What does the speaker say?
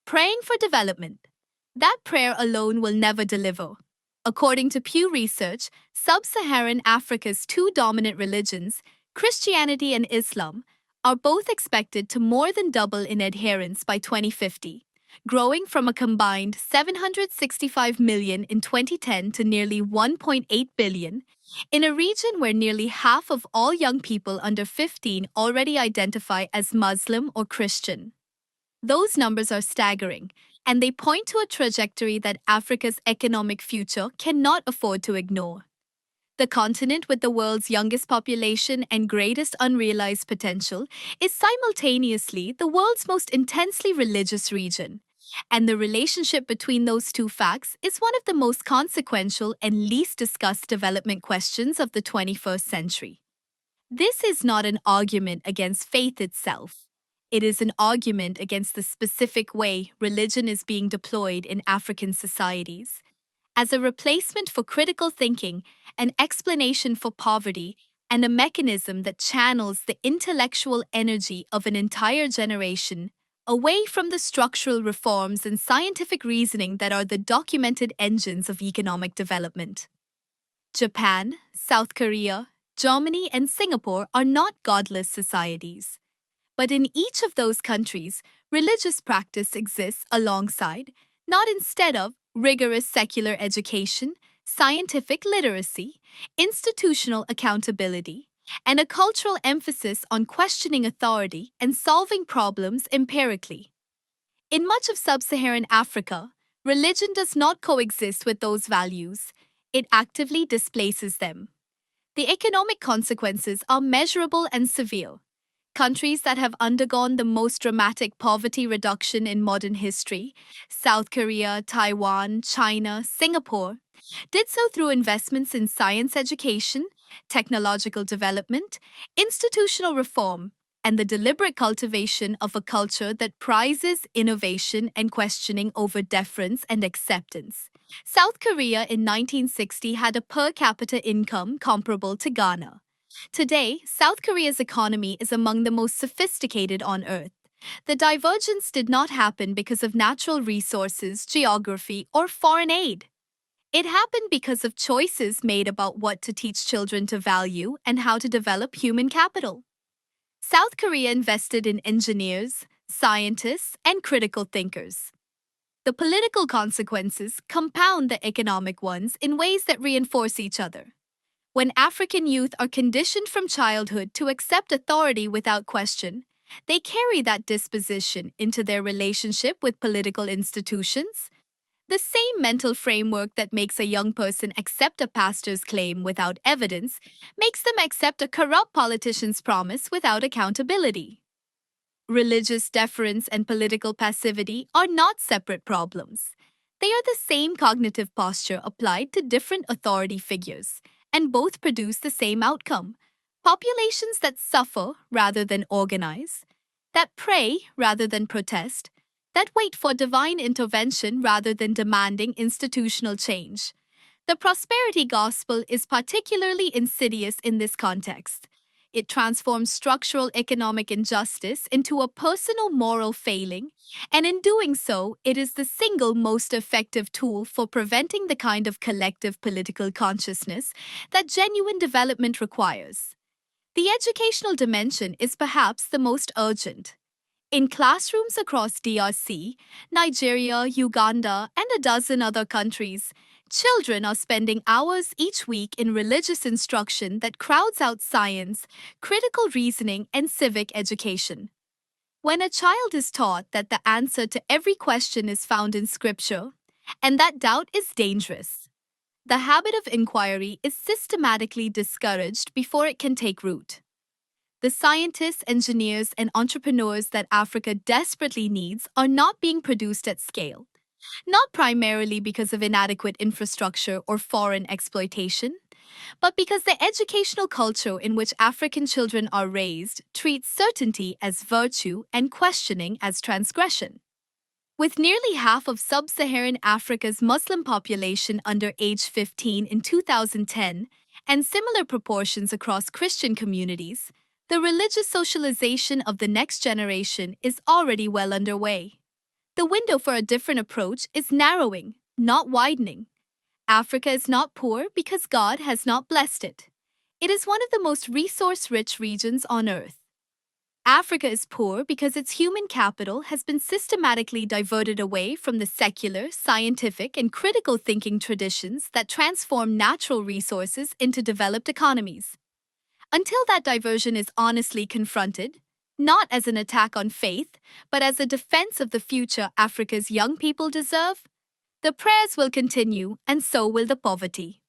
Praying for development. That prayer alone will never deliver. According to Pew Research, Sub Saharan Africa's two dominant religions, Christianity and Islam, are both expected to more than double in adherents by 2050, growing from a combined 765 million in 2010 to nearly 1.8 billion, in a region where nearly half of all young people under 15 already identify as Muslim or Christian. Those numbers are staggering, and they point to a trajectory that Africa's economic future cannot afford to ignore. The continent with the world's youngest population and greatest unrealized potential is simultaneously the world's most intensely religious region. And the relationship between those two facts is one of the most consequential and least discussed development questions of the 21st century. This is not an argument against faith itself. It is an argument against the specific way religion is being deployed in African societies. As a replacement for critical thinking, an explanation for poverty, and a mechanism that channels the intellectual energy of an entire generation away from the structural reforms and scientific reasoning that are the documented engines of economic development. Japan, South Korea, Germany, and Singapore are not godless societies. But in each of those countries, religious practice exists alongside, not instead of, rigorous secular education, scientific literacy, institutional accountability, and a cultural emphasis on questioning authority and solving problems empirically. In much of sub Saharan Africa, religion does not coexist with those values, it actively displaces them. The economic consequences are measurable and severe. Countries that have undergone the most dramatic poverty reduction in modern history, South Korea, Taiwan, China, Singapore, did so through investments in science education, technological development, institutional reform, and the deliberate cultivation of a culture that prizes innovation and questioning over deference and acceptance. South Korea in 1960 had a per capita income comparable to Ghana. Today, South Korea's economy is among the most sophisticated on earth. The divergence did not happen because of natural resources, geography, or foreign aid. It happened because of choices made about what to teach children to value and how to develop human capital. South Korea invested in engineers, scientists, and critical thinkers. The political consequences compound the economic ones in ways that reinforce each other. When African youth are conditioned from childhood to accept authority without question, they carry that disposition into their relationship with political institutions. The same mental framework that makes a young person accept a pastor's claim without evidence makes them accept a corrupt politician's promise without accountability. Religious deference and political passivity are not separate problems. They are the same cognitive posture applied to different authority figures, and both produce the same outcome: populations that suffer rather than organize, that pray rather than protest, that wait for divine intervention rather than demanding institutional change. The prosperity gospel is particularly insidious in this context. It transforms structural economic injustice into a personal moral failing, and in doing so, it is the single most effective tool for preventing the kind of collective political consciousness that genuine development requires. The educational dimension is perhaps the most urgent. In classrooms across DRC, Nigeria, Uganda, and a dozen other countries, children are spending hours each week in religious instruction that crowds out science, critical reasoning, and civic education. When a child is taught that the answer to every question is found in Scripture, and that doubt is dangerous, the habit of inquiry is systematically discouraged before it can take root. The scientists, engineers, and entrepreneurs that Africa desperately needs are not being produced at scale, not primarily because of inadequate infrastructure or foreign exploitation, but because the educational culture in which African children are raised treats certainty as virtue and questioning as transgression. With nearly half of sub-Saharan Africa's Muslim population under age 15 in 2010, and similar proportions across Christian communities, the religious socialization of the next generation is already well underway. The window for a different approach is narrowing, not widening. Africa is not poor because God has not blessed it. It is one of the most resource rich regions on earth. Africa is poor because its human capital has been systematically diverted away from the secular, scientific, and critical thinking traditions that transform natural resources into developed economies. Until that diversion is honestly confronted, not as an attack on faith, but as a defense of the future Africa's young people deserve, the prayers will continue and so will the poverty.